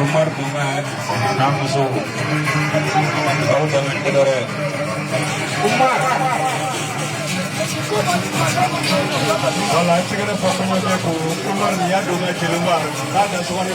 Umar dengan langsung kau dengan negara Umar. Kalau sekarang fokusnya aku Umar dia juga keluar, ada suara.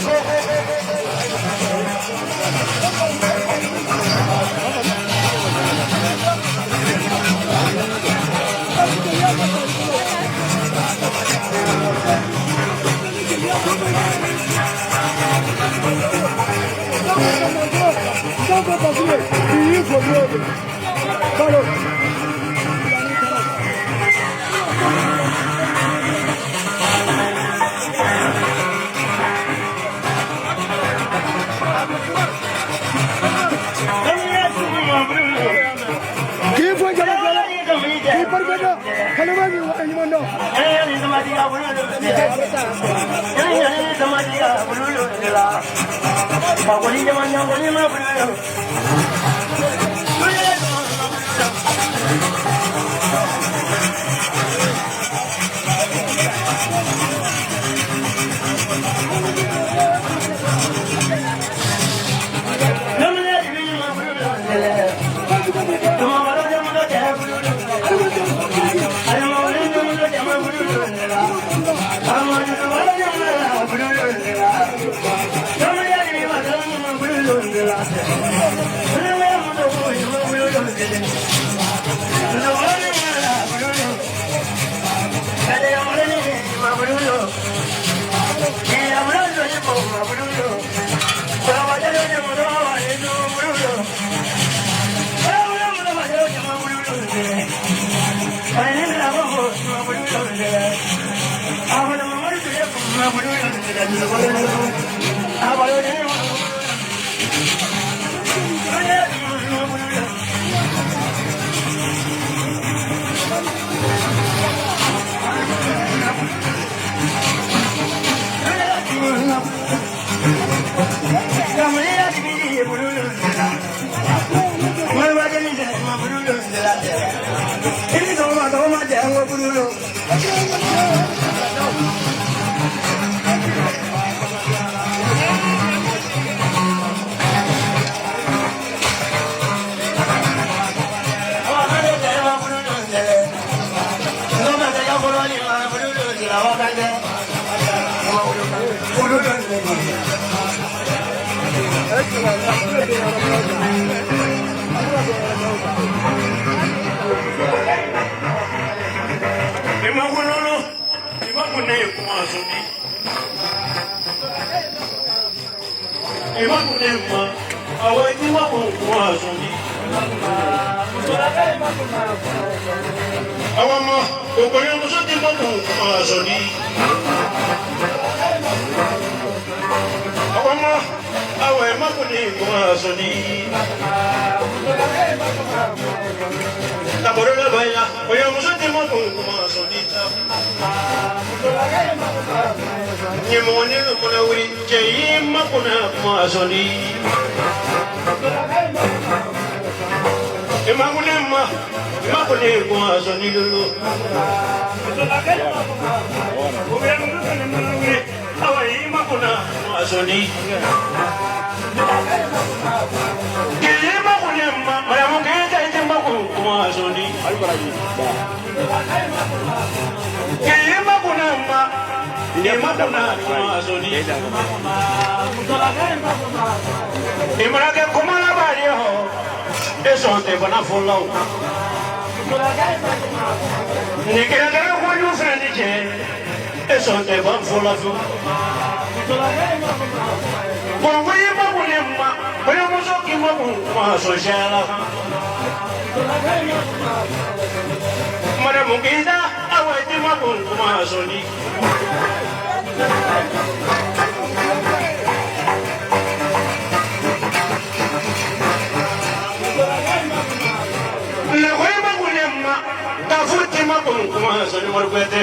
kuma so ni morkwete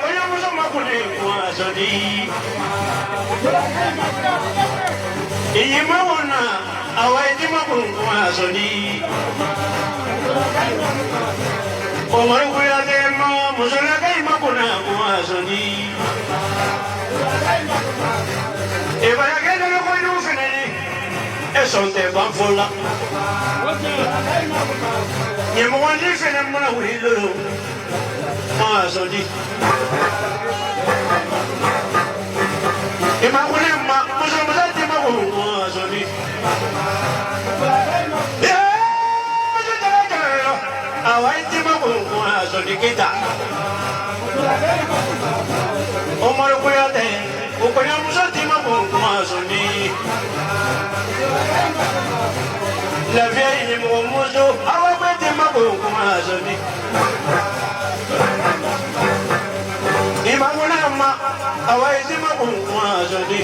oya muso makuni kuma so di iyima wona awaiti makuni kuma so di omar kuyate ma muso la kai makuna kuma so di ebaya kene no ko no feneni esonte banfola nyemo wandi fene mona wilo ma so di imagune ma muso mzati ma ma so di muso tala awaiti ma ma so di kita omar kuyate ukonya muso tima ma so di la vieille ni mon muso awabete ma ma so di imagune ma awaiti ma ma so di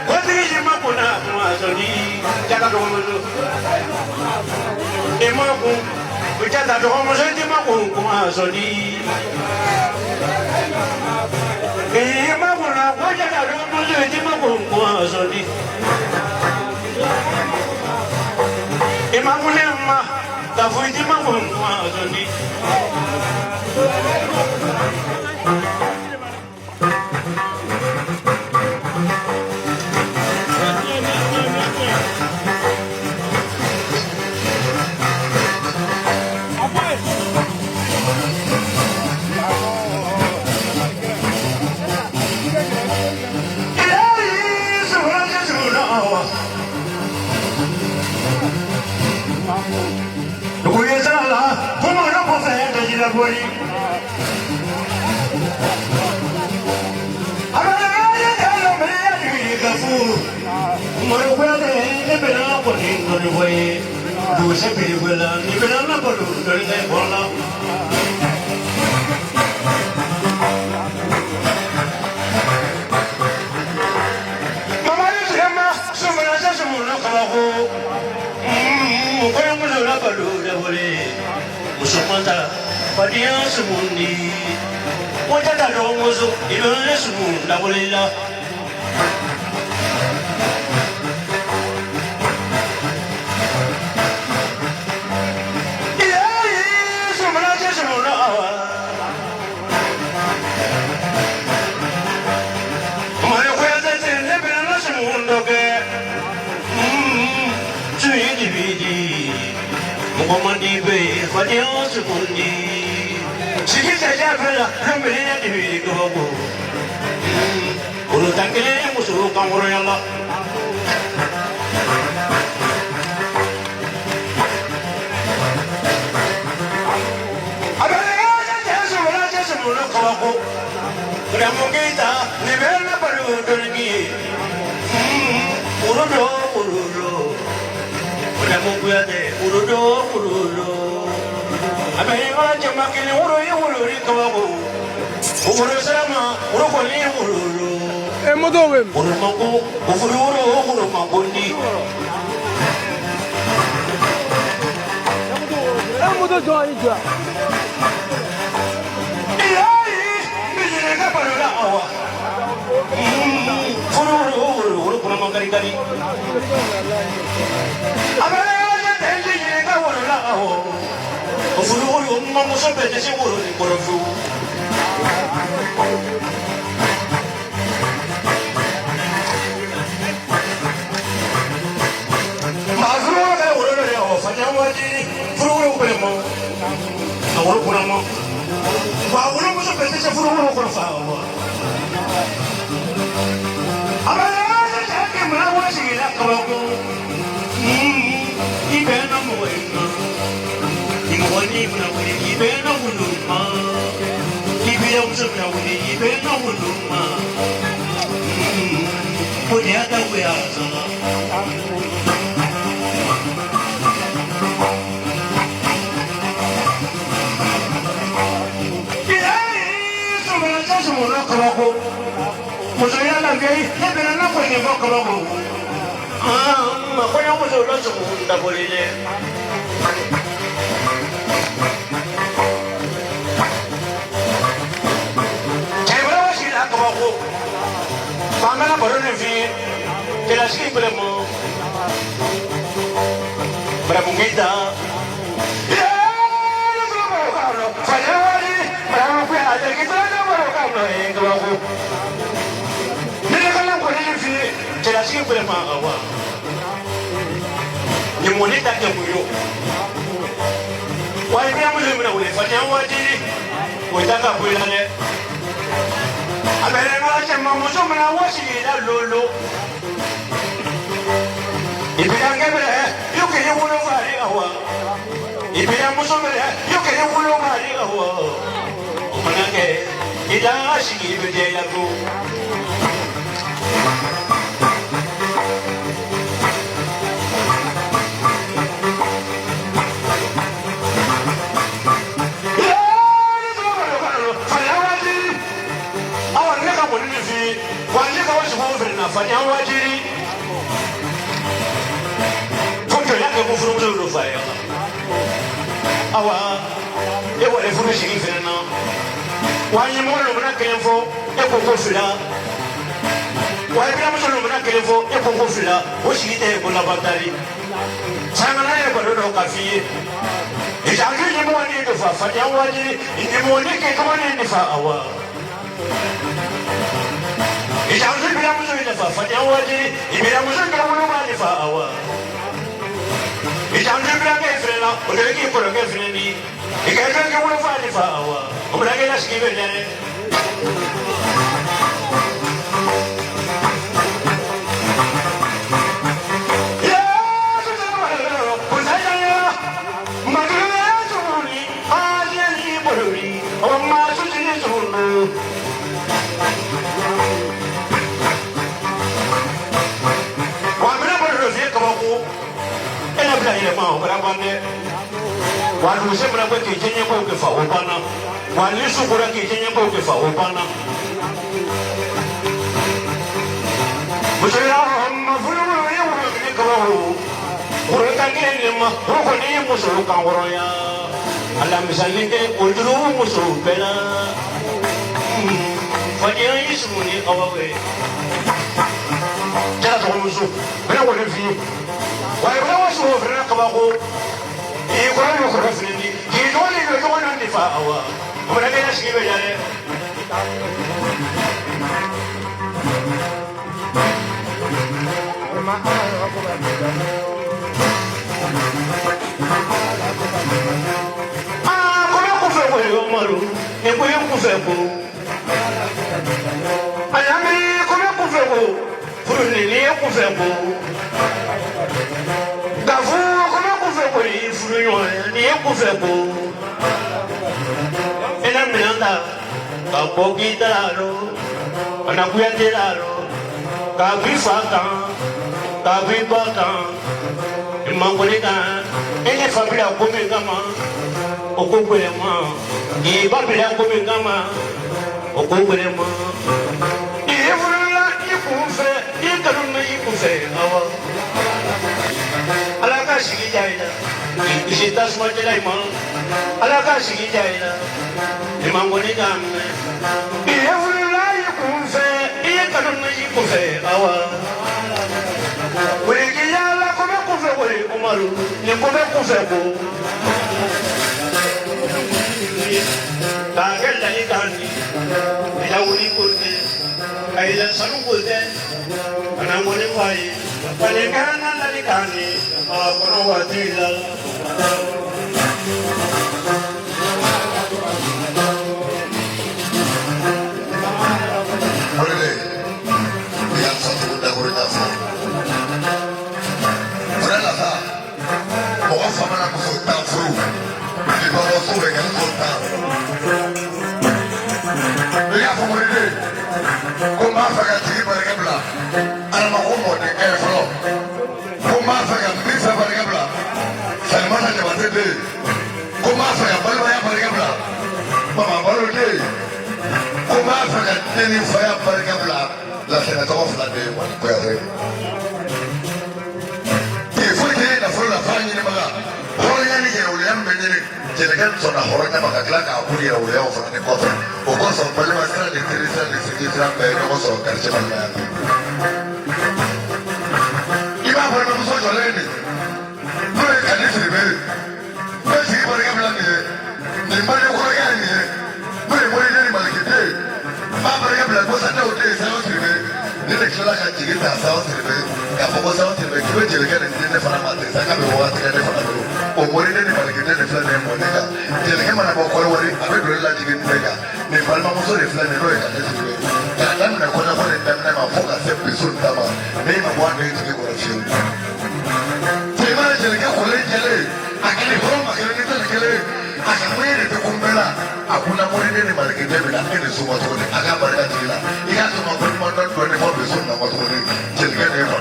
Kodri ma kuna ma so di jaga do muso emaku Bicara doa musuh di makung kumasoni. Ima kuna bicara doa musuh di makung kumasoni. Ima kuna ma tafu di makung kumasoni. Boli, abangaya talo meya di kafu, morwele ne bela boli ngoni boye, do se beli bela ni bela na bolu ngoni ne bola. Mama ni sema sumana sa sumuna kalahu, koyo ngula bolu de boli, musumanta. Padia sumundi, wajah dah romusu, ibarat semunda bolehlah. Iya, semula je semula awal. Mana kau ada cendera benar semunda ke? Cuy di bidi, muka mandi be, padia sumundi. Sikit saja bela, ramai di bidi kau. Ulu tangkile musuh kamu Allah. Abang aja semula kau. Kamu kita ni bela baru pergi. Urudo. Kamu kuat urudo. Abang aja makin uru kau. Uru sama uru kali uru. Modo uru mangku, uru mangku ni. Modo jual itu. Iya, bisnya apa perlu awak? Uru kurang mangkari. Abang aja tensinya kau uru awak. Uru mangku sampai jadi uru fu. muso ya la ngai ne bena na ko ni ko ko ma ko ya muso lo so da bolile kebra wa shi la ko ko pamela boro ne fi que la shi bremo bremo ngida ni moni ta ke muyo wa ni amu le mena we fa jan wa di we ta ka bu la ne abere na che ma mo so mena wa si la lolo ibi ya nge bere yo ke ye wo lo fa ri awa ibi ya mo so bere yo ke ye wo lo ma ri awa o mana ke ida shi ibi de ya ko fanya wajiri foto yake mufuru mzuri faya awa ewa le furu shiri fena wanyi mwana mwana kenfo eko kofila wanyi bila mwana mwana kenfo eko kofila oshite eko la batari sangana eko dodo kafiye ijangi ni mwani ndofa fanya wajiri ni mwani ke kama ni ndofa awa ijangi bila mwana ndofa fanya wajiri bila mwana ndofa ndofa awa ijangi bila kefrela odeki koro kefreni ikeke ke mwana fa ndofa awa omrage la shikibe ndane Walu se mra ko ke jenye ko ke fa opana wali su ko ke jenye ko ke fa opana musira amma fulu ya wo ke ko ko ka ke ni ma ko ni musu kan woro ya ala misali ke ko duru musu bela fanya yisu ni awawe jara to musu bela wo le fi wa bela wo su wo bela ka ba ko يقولون يخرج فيني يقولون النفاق هو ولا بين شيء بجاني كل كفر يومرو يقول كفر أيامي كل كفر فرني كفر دافو ni ekufe ko ena miranda ka bogi dalaro ana kuya dalaro ka bifaka ka bibaka imangole ka ene familia ko me kama okogwele ma ni babila ko me kama okogwele ma ifurula ikufe ikaruna ikufe awa alaka shigi jaida Isita semua celai mal, alakah segi jaila, imam boleh jamme. Ia ulai kufe, ia kadang nasi kufe awal. Boleh kijala kome kufe boleh umaru, ni kome kufe bu. Kaget lagi kani, ia uli kufe, ailan sanu kufe, anak boleh fai, boleh kerana lagi kani, kono watilal. Ni saya pergi belah. la sénateur Flandé, moi, pour y il faut que la foule la fagne de Maga. Horiani et William Benjamin, Jelgan sont à Horana Magaclac, à Poulia ou Léon from the Coffin, au course of Palmastra, the Teresa, the City Trap, and also Carchaman. You have a social lady. No, I can't listen to me. Let's see what I have done here. The money will get here. Very well, anybody can do. Papa Yabla was a no day, sounds to me. The next one I can get that sounds to me. Kapo sounds to me. You get it in the Fanama. I can't be what I get o mori ne ba ke ne fla ne mo ne ka je le kema na ba ko wori abe do la jigin ne ka ne palma mo so le fla ne do ka ne sibe ka dan na ko na ko ne dan na ma foka se bisun ta ma ne ma wa ne ji ko fi te ma je le ka ko le je le akili ho ma ke ne ta ke le aka mo ne te kumbela akuna mori ne ba ke ne la ke ne so mo to ne aka ba ka ti la ika so ma ko mo don do ne mo bisun na mo to ne je le ka ne mo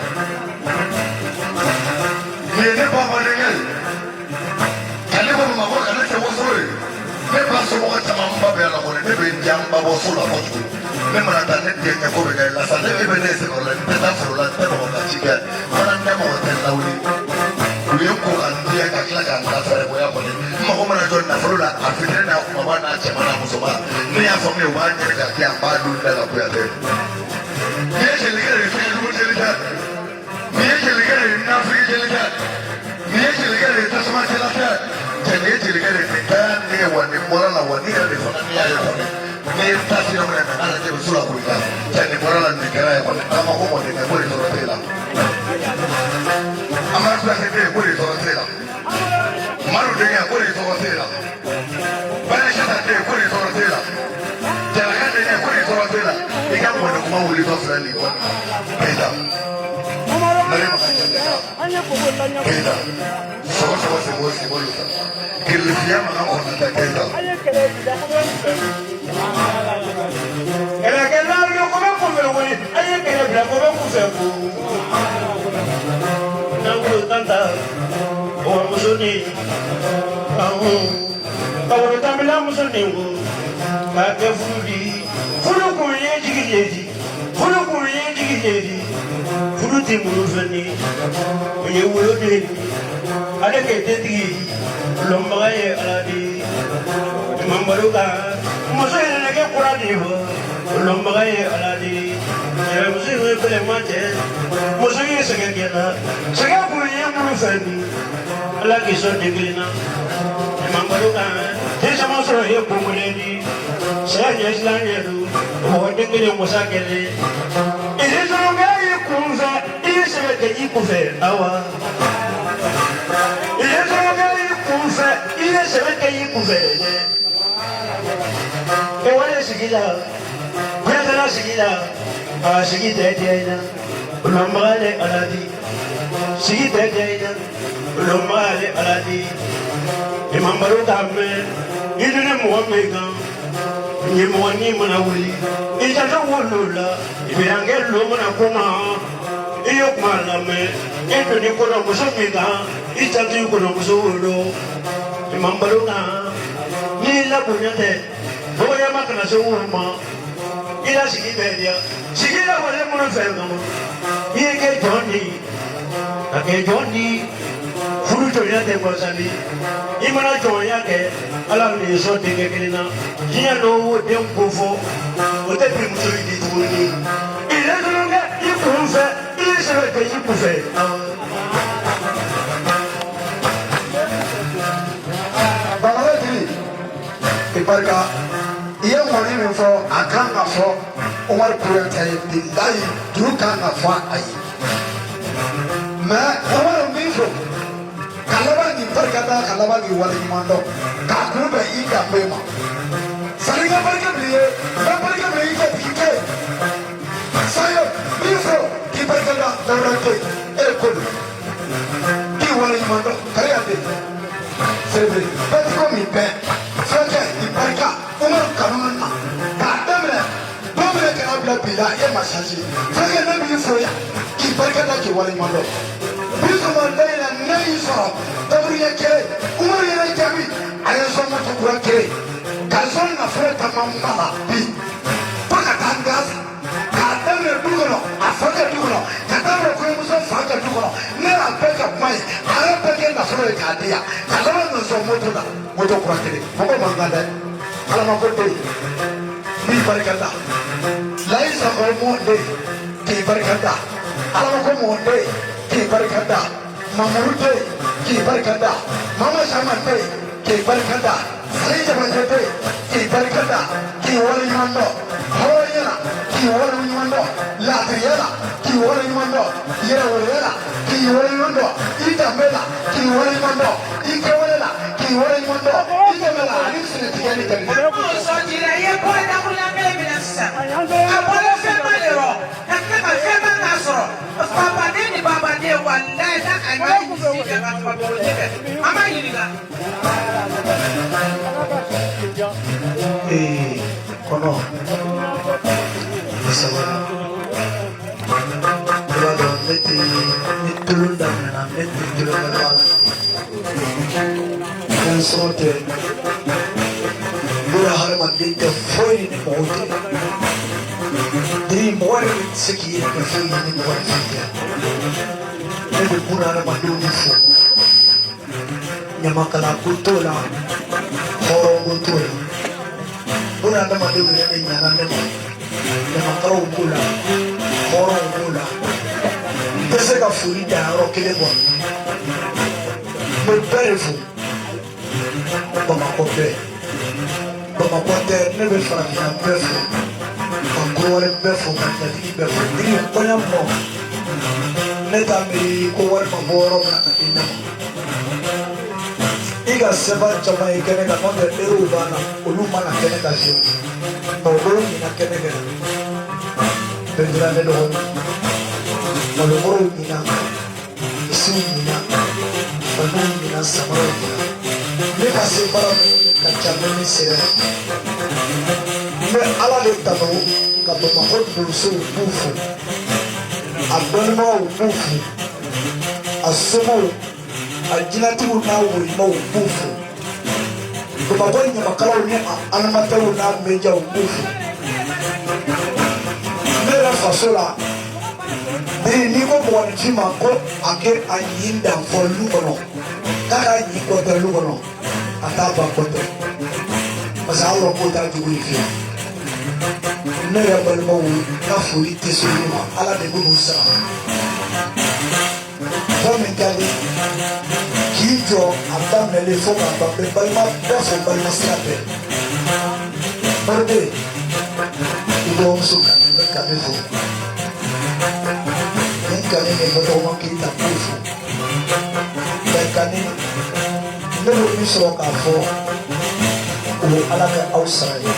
ne ba ma ne ne ba so mo ta mamba be la mo ne be njang ba bo so la mo tu ne ma ta ne te ne ko be la sa ne be ne se ko la ne ta so la te mo ka chi ga ma ne mo te la wi wi ko an dia ka kla ka ta fere bo ya ko ne ma ko ma na jo na fro la a fi ne na ko ma na che ma na mo so ba ne ya fo me wa ne ka ya ba du da la ko ya de ne je le ga re fi lu je le ga ne je le ga re na fi je le ga ne je le ga re ta so ma je la ta ne je le ga re ta ne wa ne mo la wa ni de fo na ni ya ko ne ta si no me na na je su la ko ya ta ne mo la ni ka ya ko ta ma ko mo ne ko ri so te la ama su la te ko ri so te la maru de ya ko ri so te la ba ya ta te ko ri so te la ja la ka de ya ko ri so te la e ka mo ne ko ma wo ri so fra ni ko pe da Nare ma ka ja pe da se mo que le llama a una taqueta. El que no lo come pero bueno, hay que le come no puedo tanta o musoni. Ahora también la musoni. Ka ke fudi. Fulu ko ye jigiji. Fulu ko ye jigiji. Fulu ti mulufani. Ye wulo de. Ada ke teti. Lombaye aladi mambaruka musoye nake kuradi ho lombaye aladi ya musoye pele mate musoye segena sega kuye mulufani ala kiso diglina mambaruka tesa musoye kumuleni saya islanye du ho digle musakele ile zongaye kunza ile sebe kufe awa ile zongaye il est celui qui est couvert. Et voilà ce qu'il a. Maintenant ce qu'il a. Ce qui est derrière. L'ombre est à la vie. Ce qui est derrière. L'ombre est à la vie. Et mon baro d'amène. Il ne m'a pas mégan. Il ne m'a ni mon aouli. Il t'a dit où là. Il vient en gueule l'homme à comment. Il y a mal la main. Il te dit qu'on a besoin de mégan. Il t'a dit qu'on a besoin de l'eau. Mambaluna, ni la bunyate, boya makana se wuma, ila sigi bedia, sigi la wale muna fengamo, ye ke Johnny, furu jonya te kwasani, imana jonya ke, ala ni so te ke kelina, jiya no wo dem kofo, o te primuso di tuni, ile zonga ikunfe, ile se ke ikunfe. Barka iya moni min fɔ a kan ka fɔ Umar Kurenta ye bilayi juru kan ka fɔ a ye mais Umar min fɔ ka laban nin barika da ka laban nin wale ɲuman dɔn k'a kun bɛn i danbe ma sani ka barika bi ye n ka barika bi i ka tigi kɛ sayo min fɔ k'i barika da dawura to ye e ko don k'i wale ɲuman dɔn kari ka den sebe bɛɛ ti ko min bɛɛ fɛnkɛ i barika Umar kanunu na k'a daminɛ don minɛ kana bila bi la e ma change fɛnkɛ ne b'i fɔ yan k'i barika da k'i wale ɲuman dɔn bisuma lɛyi la ne y'i sɔrɔ daburuyɛ kelen Umar yɛrɛ jaabi a ye sɔnma tukura kelen ka sɔn nafolo caman ma la bi fo ka taa n da k'a daminɛ du k'a di yan ka laban min sɔn moto la moto kura kelen mɔgɔ man kan dɛ ala ma ko den n'i barika da layi sakɔ mɔn den k'i barika da ala ma ko mɔn den k'i barika da mamuru den k'i barika da mama sama den k'i barika da sani jamajɛ den k'i barika da k'i wale ɲuman dɔn hɔrɔnya la k'i wale ɲuman dɔn laadiriya la k'i wale ɲuman dɔn yɛrɛwoloya la k'i wale ɲuman dɔn i danbe la k'i wale ɲuman dɔn i kɛwale la k'i wale ɲuman dɔn i dɛmɛ la ani sɛnɛtigɛ ni garijɛgɛ. sɔjira i ye bɔlɔ dakuruya kelen minɛ sisan a bɔlɔ fɛnba de rɔ ka tila ka fɛnba k'a sɔrɔ fabaden ni babaden walayi n'a ka ɲuman ni si fɛ ka tuma bolo tɛ fɛ an b'a ɲininka. kɔnɔ sabali i b'a dɔn ne tɛ ni tulu daminɛna ne tɛ tulu kɛ ba la fɛn sɔrɔ tɛ buna hadamaden tɛ foyi ni mɔgɔw tɛ ni mɔgɔ yɛrɛ tɛ se k'i yɛrɛ kɛ foyi ye ni mɔgɔ yɛrɛ tɛ ne bɛ buna hadamadenw de fo ɲamakala ko t'o la hɔrɔn ko t'o la buna hadamadenw yɛrɛ de ɲana ne ma ɲamakalaw b'o la hɔrɔnw b'o la n tɛ se ka foli dan yɔrɔ kelen kɔnɔ n bɛ bɛɛ de fo bamakɔ bɛɛ bamakɔ tɛ ne bɛ farafinna bɛɛ fo ka kowari bɛɛ fo ka jatigi bɛɛ fo digi kɔɲɔ mɔ ne t'a miiri ko wari ma bɔ yɔrɔ min na ka di ne ma i ka sɛbɛn caman ye kɛnɛ kan n'o tɛ erew b'a la olu mana kɛnɛ kan fiyewu dɔgɔtɔrɔw ɲina kɛnɛ kan bɛɛ dira ne dɔgɔnin malokɔrɔw ɲina misiw ɲina faniw ɲina samaraw ɲina ne ka se baara ninnu ka ca ne ni sɛbɛn n bɛ ala de tanu ka bamakɔ donsow b'u fo a dɔnnibagaw b'u fo a somɔgɔw a jinɛtigiw n'a wolomaw b'u fo bamakɔ ɲamakalaw ni a alimatɛriw n'a mɛdiyaw b'u fo ne yɛrɛ faso la n'i ko mɔgɔninfin ma ko a kɛ a ɲi dan fɔ lu kɔnɔ k'a ka ɲi kɔtɛ lu kɔnɔ a t'a ba kɔtɛ parce que an k'o t'a jogo ye fiyewu ne yɛrɛ balimaw n ka foli tɛ se olu ma ala de bɛ n'u sara fɛn min ka di k'i jɔ a daminɛlen fo k'a ban bɛɛ balima bɛɛ fo balima sira bɛɛ mɔriden i dɔgɔmuso kani bɛ kani fo ni kani ni batɔgɔma keyita k'o fo bɛ kani ne bɛ min sɔrɔ k'a fɔ o ye ala kɛ aw sara ye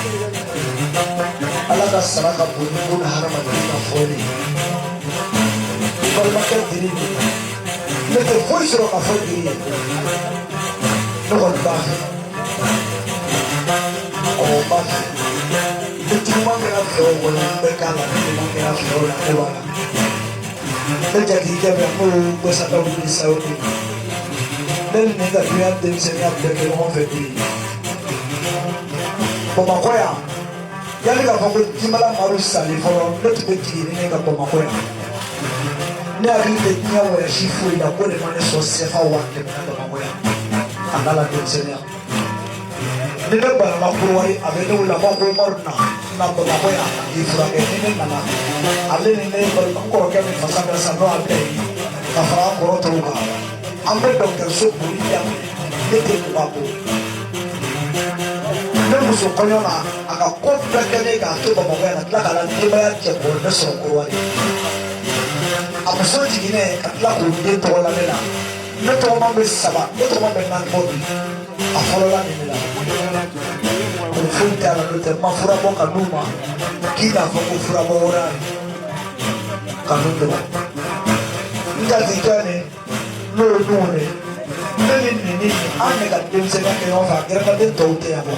ala ka sara ka bon ni buna hadamaden ka fɔli ye balimakɛ diri de ne tɛ foyi sɔrɔ ka fɔ diri ye ne kɔni b'a fɛ ɔ b'a fɛ ni juguman kɛra fɛ o kɔnɔ n bɛ k'a la ni juguman kɛra fɛ o la ne b'a la ne jatigikɛ bɛ n'o ye gbɛsadaw ni sayo de ne ni ne ka dunuya denmisɛnniya bɛɛ kɛ ɲɔgɔn fɛ bi bamakɔ yan yanni k'a fɔ ko jimala maru sali fɔlɔ ne tun bɛ jigin ni ne ka bamakɔ yan ne hakili tɛ diɲɛ wɛrɛ si foyi la ko de ma ne sɔn sɛfa 100 na bamakɔ yan a n'a la denmisɛnniya ni ne banana Kurowari a bɛ ne wele a b'a ko Umaru na bamakɔ yan k'i furakɛ ni ne nana ale ni ne balima n kɔrɔkɛ min fasa bɛ sa n'o a bɛɛ ye ka fara an kɔrɔ tɔw kan an bɛ dɔgɔtɔrɔso boli daminɛ ne tɛ kuma ko ne muso kɔɲɔ na a ka ko bɛɛ kɛlen k'a to bamakɔ yan ka tila k'a la denbaya cɛ k'o ne sɔrɔ Kurowari a muso jiginnen ka tila k'o den tɔgɔ la ne la ne tɔgɔma bɛ 3 ne tɔgɔma bɛ 4 bɔ bi a fɔlɔla nin de la o foyi t'a la n'o tɛ n ma fura bɔ ka d'u ma k'i k'a fɔ ko fura bɔ wɛrɛ ka n'u dɔrɔn n jatigikɛ nin n'o ye nuhu de ne ni nin an ne ka denmisɛnniya kɛ ɲɔgɔn fɛ a gɛrɛmaden tɔw tɛ yan bɔ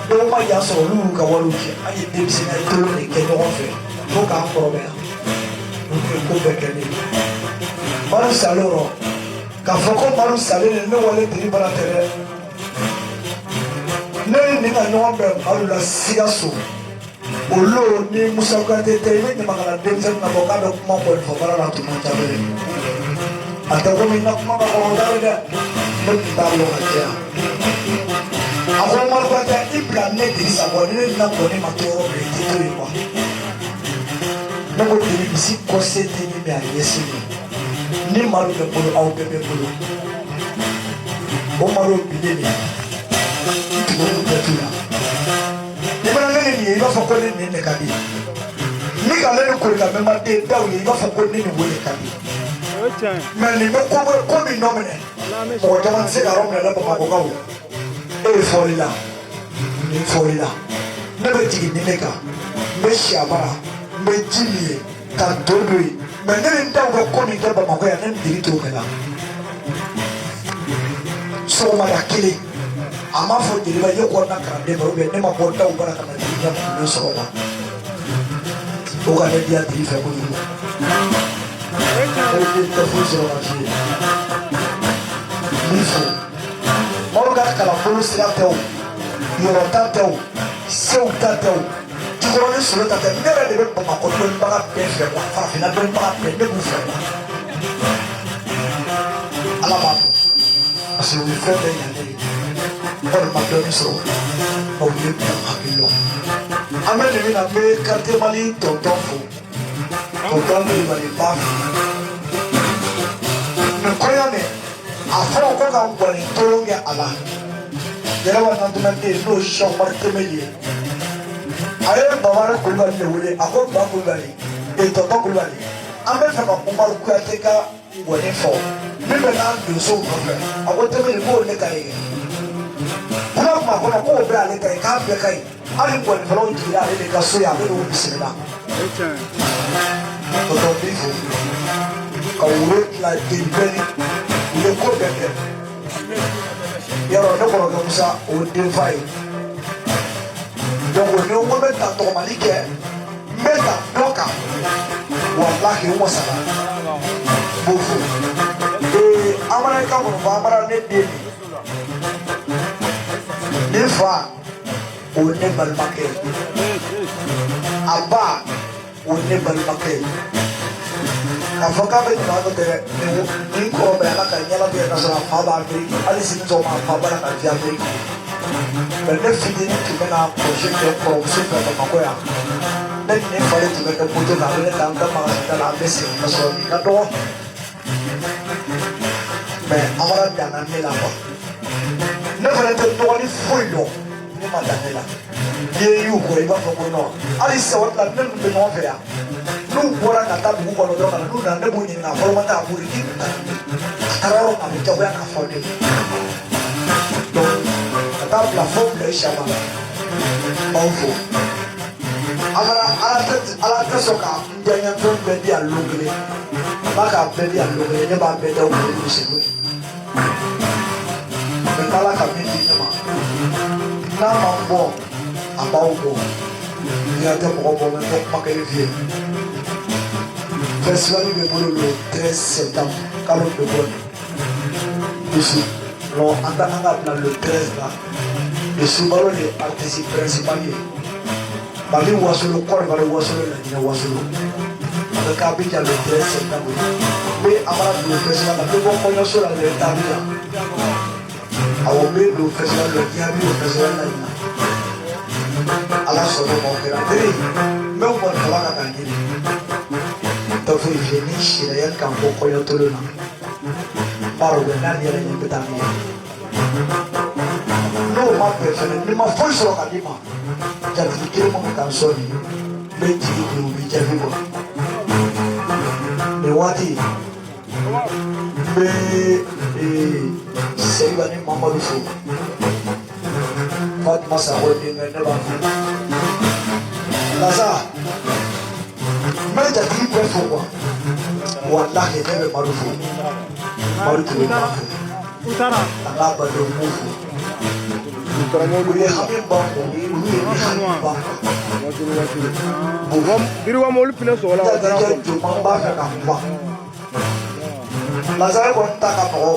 dɔw ma jan sɔrɔ olu y'u ka wariw kɛ an ye denmisɛnniya tolo de kɛ ɲɔgɔn fɛ fo k'an kɔrɔbaya o tun ye ko bɛɛ kɛ ne ye Maru salen rɔ k'a fɔ ko Maru salen ne wale diri bara tɛ dɛ ne ni nin ka ɲɔgɔn bɛn Maru la Sikaso olu ni Musa Kante tɛ i bɛ ɲamakala denmisɛnnin na fɔ k'a bɛ kuma kɔni fɔ baara la tuma caman a tɛ komi n ka kuma ka kɔrɔ dɛ ne tun t'a lɔn ka jɛ a ko marifata i bila ne Dirisa bɔ ne na bɔ ne ma to yɔrɔ min i tɛ to yen quoi ne ko Diri misi kɔse tɛ ni mɛ a ɲɛsin mi ni malo bɛ bolo aw bɛɛ bɛ bolo o malo bi ne nin tugu olu bɛɛ tu la ni mana ne nin ye i b'a fɔ ko ne nin de ka di ni ka ne ni kori ka mɛ ma den daw ye i b'a fɔ ko ne nin wele ka di mɛ nin bɛ ko min nɔ minɛ mɔgɔ caman tɛ se ka yɔrɔ minɛ ne Bamakɔkaw e ye fɔli la nin fɔli la ne bɛ jigin ni ne kan n bɛ siyabara n bɛ ji min ye ka to don ye mɛ ne ni n daw bɛ ko min kɛ Bamakɔ yan ne ni Diri t'o kɛ la sɔgɔmada kelen a m'a fɔ Diriba ye kɔnɔna kalanden ma ne ma bɔ daw bara ka na Diri ɲɛ kun ne sɔrɔ la o ka ne di yan Diri fɛ kojugu e tɛ foyi sɔrɔ ka f'i ye n b'i fo maaw ka kalanbolo sira tɛ o yɔrɔ ta tɛ o sew ta tɛ o jikɔrɔ ni solo ta tɛ ne yɛrɛ de bɛ Bamakɔ dɔnnibaga bɛɛ fɛ wa farafinna dɔnnibaga bɛɛ ne b'u fɛ wa Ala b'a dɔn parce que o ye fɛn bɛɛ ɲa ne ye walima dɔɔni sɔrɔ aw ye bila hakili lɔ an bɛ nin na n bɛ quartier Mali tɔntɔn fo tɔntɔn bɛ Mali ba fo nin kɔɲɔ nin a fɔra ko ka ŋɔni tolon kɛ a la yɛrɛba nantunanden n'o ye Cheikh Umar Temeli ye a ye Babara Kulubali de wele a ko Ba Kulubali tonton Kulubali an bɛ fɛ ka Umaru Kuyate ka ŋɔni fɔ min bɛ n'an donsow nɔfɛ a ko Temeli k'o ne ka ye kuma kuma kɔnɔ k'o bɛ ale ka ye k'a bɛɛ ka ye hali ŋɔnifɛlaw jiginna ale de ka so ye ale de y'o bisimila tonton bi fo ka woro tila den bɛɛ ni u ye ko bɛɛ kɛ yɔrɔ ne kɔrɔkɛ Musa o ye denfa ye donc ni n ko n bɛ ta tɔgɔmali kɛ n bɛ ta dɔ kan walahi n wasala n b'o fɔ Amara ka minnu fɔ Amara ne den ne fa o ye ne balimakɛ ye a ba o ye ne balimakɛ ye k'a fɔ k'a bɛ ɲuman dɔ tɛ dɛ nin kɔrɔ bɛ Ala ka ɲɛnatigɛ ka sɔrɔ a fa b'a Ameriki hali sini sɔgɔma a fa b'a la ka di Ameriki mɛ ne fitinin tun bɛ na projet kɛ kɔrɔmuso fɛ Bamakɔ yan ne ni ne fa de tun bɛ kɛ moto kan a bɛ ne ta an ka magasin da la an bɛ segin ka sɔrɔ nin ka dɔgɔ mɛ Amara danna ne la quoi ne fana tɛ dɔgɔnin foyi dɔn ne ma dan ne la n'i ye y'u kɔrɔ i b'a fɔ ko non hali sisan waati la ne ninnu bɛ ɲɔgɔn fɛ yan n'u bɔra ka taa dugu kɔnɔ dɔrɔn ka na n'u nana ne b'u ɲininka fɔlɔ ma taa boli k'i ta a taara yɔrɔ min a bɛ jagoya ka fɔ ne ye donc ka taa bila fo bila i siyama la n b'aw fo Amara Ala tɛ sɔn ka n diyaɲɛfɛn bɛɛ di yan lon kelen a b'a k'a bɛɛ di yan lon kelen ne b'a bɛɛ da o kelen n'u seko ye mɛ n'Ala ka min di ne ma n'a ma n bɔ a b'aw bɔ n'i y'a tɛ mɔgɔ bɔ mɛ n bɛ kuma kelen f'i ye festival bɛ bolo le 13 septembre kalo bɛ bɔ ici donc an ka bila le 13 la Soumaro de artiste principal ye Mali Wasolo Côte d'Ivoire Wasolo la Guinée Wasolo avec Abidjan le 13 septembre mais Amara le festival la plus bonne connaissance la de Tabia awo be le festival le Diaby le festival la Guinée ala sɔrɔ mɔ kɛra tere mɛ u kɔni kala ka kan ɲini dɔ fɔ ife ni sira yan kan bɔ kɔɲɔtolo na baro bɛ n'ale yɛrɛ ɲɛ bɛ taa min ye n'o ma bɛn fɛnɛ ni ma foyi sɔrɔ ka di ma jatigi kelen mun bɛ kan sɔɔni n bɛ jigi bi u bɛ jaabi bɔ nin waati n bɛ Seriba ni Mamadu fo Fatima Sakɔ denkɛ ne b'a fo Lasa n bɛ jatigi bɛɛ fo quoi walahi ne bɛ Madu fo Madu tun bɛ Madu fo a n'a badenw b'o fo u ye hami ban kɔ olu ye ni hami ban kɔ biriwa mɔlu pinɛ sɔgɔla wa taara jatigi jɔnman b'a fɛ ka kuma Lazare kɔni ta ka nɔgɔ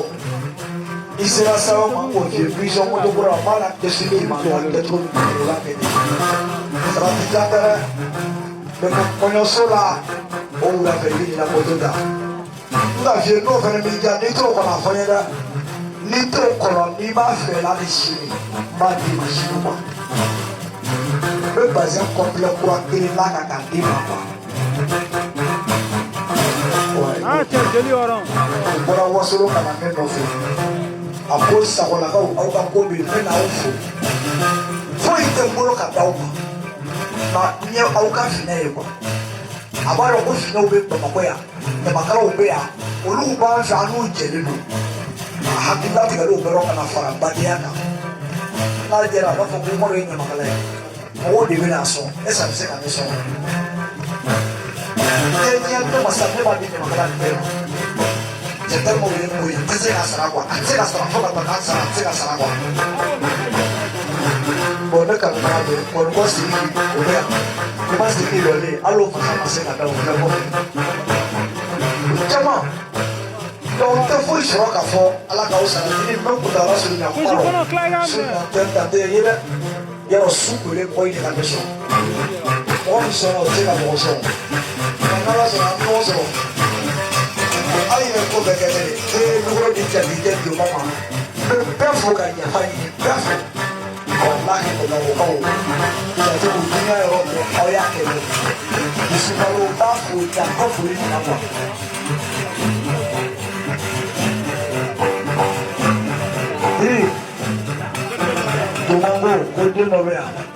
i sera sawa ma o fie vision moto kura a b'a la dɛsɛli ma la kɛcogo min na o b'a kɛ ten sarati jan tɛ dɛ mɛ kɔɲɔso la o wulafɛ i bɛ ɲina moto ta n ka fie n'o fana b'i diya n'i t'o kɔnɔ a fɔ n ye dɛ ni to kɔrɔ n'i b'a fɛ la de sini n b'a di ma sini ma n bɛ bazɛn kɔnpilɛ kura kelen la ka k'a di ma quoi. cɛ jeli yɔrɔ. o bɔra wasolo ka na ne nɔfɛ a ko sagolakaw aw ka ko bɛ yen n bɛ n'aw fo foyi tɛ n bolo ka d'aw ma nka n ye aw ka finɛ ye quoi a b'a dɔn ko finɛw bɛ bamakɔ yan ɲamakalaw bɛ yan olu b'an fɛ an n'u jɛlen don a hakilila tigɛlenw bɛɛ ka na fara badenya kan n'a jɛra a b'a fɔ ko Umaru ye ɲamakala ye mɔgɔw de bɛ n'a sɔn est-ce que a bɛ se ka ne sɔn diɲɛ tɛ masa ne b'a di ɲamakala nin bɛɛ ma c'est tellement bien ko ye n tɛ se ka sara quoi a tɛ se ka sara fo ka taa k'a sara a tɛ se ka sara quoi bon ne kanubaa bɛ bon ko sigi o bɛ yan ne ma sigi yɔrɔlen hali o fana ma se ka da o bɛɛ kɔfɛ caman donc tɛ foyi sɔrɔ k'a fɔ ala k'aw sara ni bɛ kuntala surunya kuma rɔ surunya tɛ ye dɛ yarɔ su kolen kɔ in de ka bɛ sɔrɔ mɔgɔ min sɔnna o tɛ se ka mɔgɔ sɔrɔ nka n'ala sɔnna an bɛ ɲɔgɔn sɔrɔ hali yɛrɛ ko bɛɛ kɛ ne de e nuguro ni jatigi tɛ don ma n bɛ bɛɛ fo ka yafa ɲini bɛɛ fo walahi bamakɔkaw jate ko dunuya yɔrɔ bɛɛ aw y'a kɛ ne dusukalo b'a fo ja aw foli nana quoi. Domango ko den dɔ bɛ yan